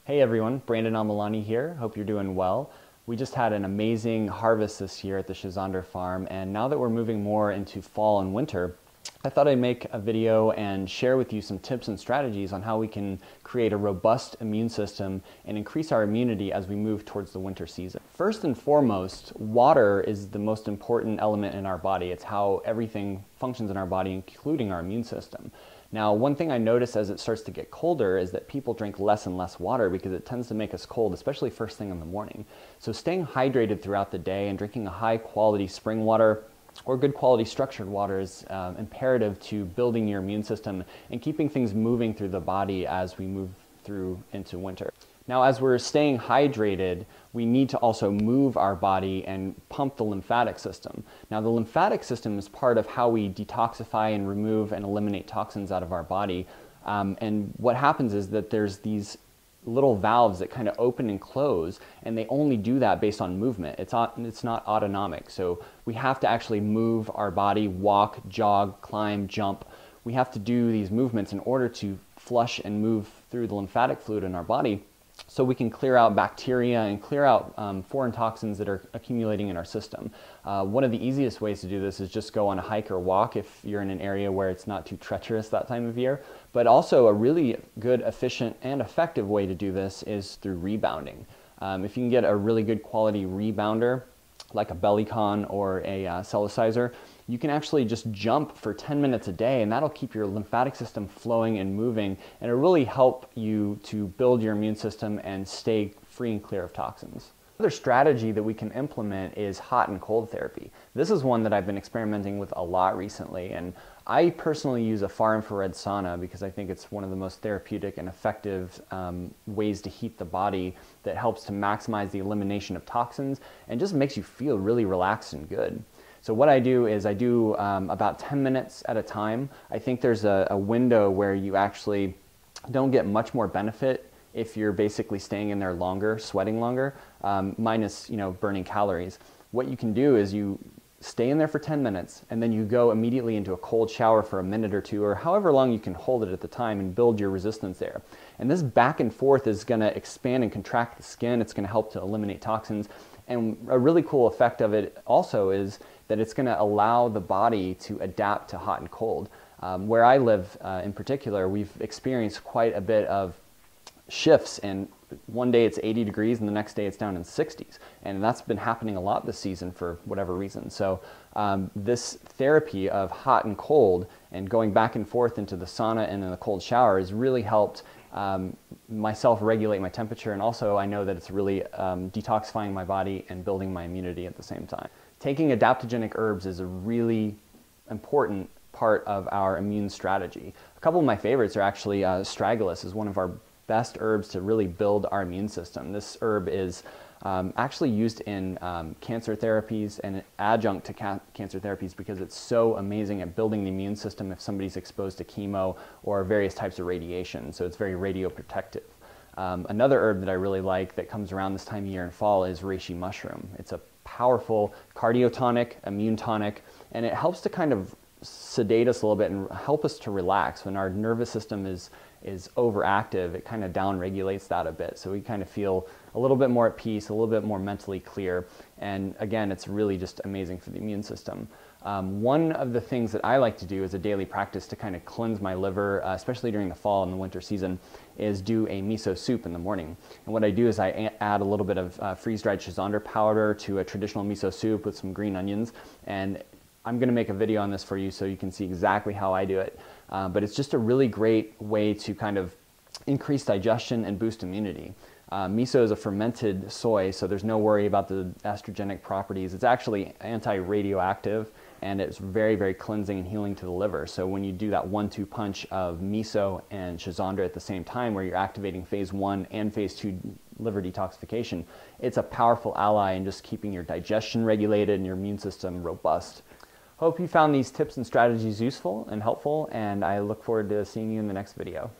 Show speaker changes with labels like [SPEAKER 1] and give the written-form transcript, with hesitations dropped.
[SPEAKER 1] Hey everyone, Brandon Amalani here. Hope you're doing well. We just had an amazing harvest this year at the Chazander farm, and now that we're moving more into fall and winter, I thought I'd make a video and share with you some tips and strategies on how we can create a robust immune system and increase our immunity as we move towards the winter season. First and foremost, water is the most important element in our body. It's how everything functions in our body, including our immune system. Now, one thing I notice as it starts to get colder is that people drink less and less water because it tends to make us cold, especially first thing in the morning. So staying hydrated throughout the day and drinking a high quality spring water or good quality structured water is imperative to building your immune system and keeping things moving through the body as we move through into winter. Now, as we're staying hydrated, we need to also move our body and pump the lymphatic system. Now, the lymphatic system is part of how we detoxify and remove and eliminate toxins out of our body. And what happens is that there's these little valves that kind of open and close, and they only do that based on movement. It's not autonomic. So we have to actually move our body, walk, jog, climb, jump. We have to do these movements in order to flush and move through the lymphatic fluid in our body, so we can clear out bacteria and clear out foreign toxins that are accumulating in our system. One of the easiest ways to do this is just go on a hike or walk if you're in an area where it's not too treacherous that time of year. But also a really good, efficient, and effective way to do this is through rebounding. If you can get a really good quality rebounder, like a BellyCon or a Cellicizer, you can actually just jump for 10 minutes a day, and that'll keep your lymphatic system flowing and moving, and it'll really help you to build your immune system and stay free and clear of toxins. Another strategy that we can implement is hot and cold therapy. This is one that I've been experimenting with a lot recently, and I personally use a far infrared sauna because I think it's one of the most therapeutic and effective ways to heat the body that helps to maximize the elimination of toxins and just makes you feel really relaxed and good. So what I do is I do about 10 minutes at a time. I think there's a window where you actually don't get much more benefit if you're basically staying in there longer, sweating longer, minus burning calories. What you can do is you stay in there for 10 minutes and then you go immediately into a cold shower for a minute or two, or however long you can hold it at the time, and build your resistance there. And this back and forth is going to expand and contract the skin. It's going to help to eliminate toxins. And a really cool effect of it also is that it's going to allow the body to adapt to hot and cold. Where I live in particular, we've experienced quite a bit of shifts, and one day it's 80 degrees and the next day it's down in 60s. And that's been happening a lot this season for whatever reason. So this therapy of hot and cold and going back and forth into the sauna and in the cold shower has really helped myself regulate my temperature, and also I know that it's really detoxifying my body and building my immunity at the same time. Taking adaptogenic herbs is a really important part of our immune strategy. A couple of my favorites are actually astragalus is one of our best herbs to really build our immune system. This herb is actually used in cancer therapies and an adjunct to cancer therapies because it's so amazing at building the immune system if somebody's exposed to chemo or various types of radiation. So it's very radioprotective. Another herb that I really like that comes around this time of year in fall is reishi mushroom. It's a powerful cardiotonic, immune tonic, and it helps to kind of sedate us a little bit and help us to relax. When our nervous system is overactive, it kind of down-regulates that a bit. So we kind of feel a little bit more at peace, a little bit more mentally clear. And again, it's really just amazing for the immune system. One of the things that I like to do as a daily practice to kind of cleanse my liver, especially during the fall and the winter season, is do a miso soup in the morning. And what I do is I add a little bit of freeze-dried Chazander powder to a traditional miso soup with some green onions. And I'm going to make a video on this for you so you can see exactly how I do it. But it's just a really great way to kind of increase digestion and boost immunity. Miso is a fermented soy, so there's no worry about the estrogenic properties. It's actually anti-radioactive, and it's very, very cleansing and healing to the liver. So when you do that 1-2 punch of miso and Chazander at the same time, where you're activating phase 1 and phase 2 liver detoxification, it's a powerful ally in just keeping your digestion regulated and your immune system robust. Hope you found these tips and strategies useful and helpful, and I look forward to seeing you in the next video.